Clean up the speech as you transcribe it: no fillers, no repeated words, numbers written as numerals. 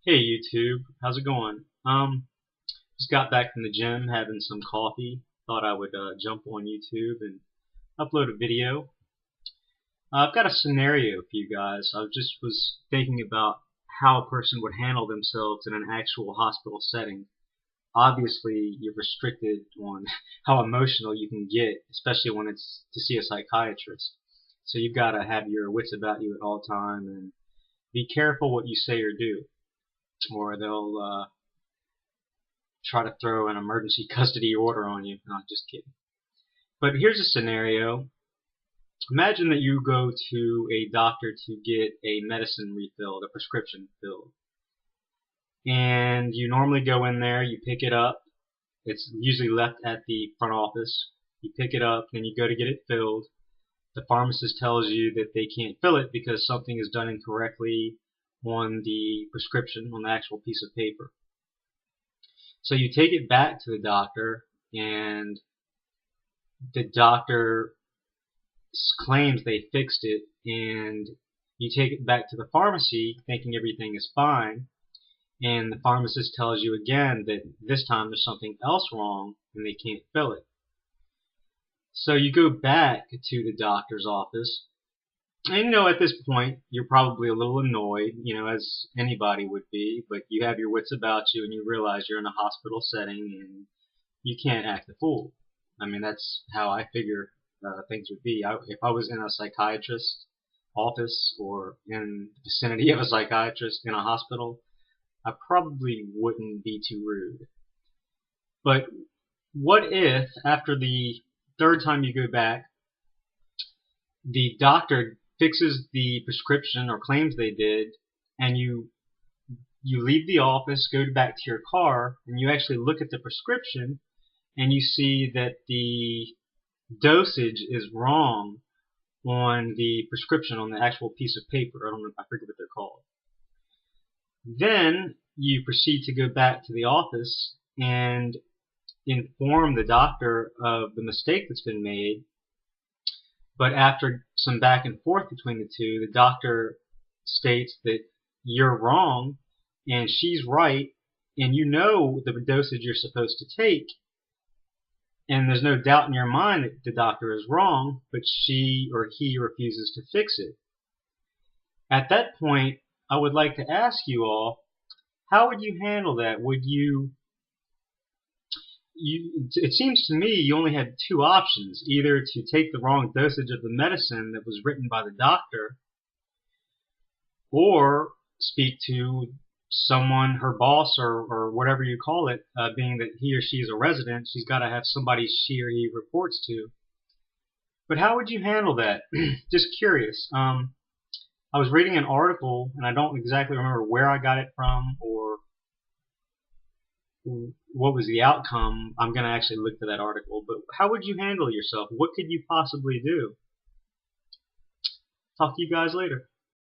Hey YouTube, how's it going? Just got back from the gym, having some coffee. Thought I would jump on YouTube and upload a video. I've got a scenario for you guys. I just was thinking about how a person would handle themselves in an actual hospital setting. Obviously, you're restricted on how emotional you can get, especially when it's to see a psychiatrist. So you've got to have your wits about you at all time and be careful what you say or do, or they'll try to throw an emergency custody order on you. No, just kidding. But here's a scenario. Imagine that you go to a doctor to get a medicine refilled, a prescription filled. And you normally go in there, you pick it up. It's usually left at the front office. You pick it up, then you go to get it filled. The pharmacist tells you that they can't fill it because something is done incorrectly on the prescription, on the actual piece of paper. So you take it back to the doctor, and the doctor claims they fixed it, and you take it back to the pharmacy thinking everything is fine, and the pharmacist tells you again that this time there's something else wrong and they can't fill it. So you go back to the doctor's office, and at this point you're probably a little annoyed, as anybody would be, but you have your wits about you and you realize you're in a hospital setting and you can't act a fool. I mean, that's how I figure things would be. If I was in a psychiatrist's office or in the vicinity of a psychiatrist in a hospital, I probably wouldn't be too rude. But what if, after the third time you go back, the doctor fixes the prescription or claims they did, and you leave the office, go back to your car, and you actually look at the prescription, and you see that the dosage is wrong on the prescription, on the actual piece of paper. I forget what they're called. Then you proceed to go back to the office and inform the doctor of the mistake that's been made. But after some back and forth between the two, the doctor states that you're wrong and she's right, and you know the dosage you're supposed to take, and there's no doubt in your mind that the doctor is wrong, but she or he refuses to fix it. At that point, I would like to ask you all, how would you handle that? It seems to me you only had two options: either to take the wrong dosage of the medicine that was written by the doctor, or speak to someone, her boss or whatever you call it, being that he or she is a resident, she's got to have somebody she or he reports to. But how would you handle that? Just curious. I was reading an article, and I don't exactly remember where I got it from or what was the outcome. I'm going to actually look for that article. But how would you handle yourself? What could you possibly do? Talk to you guys later.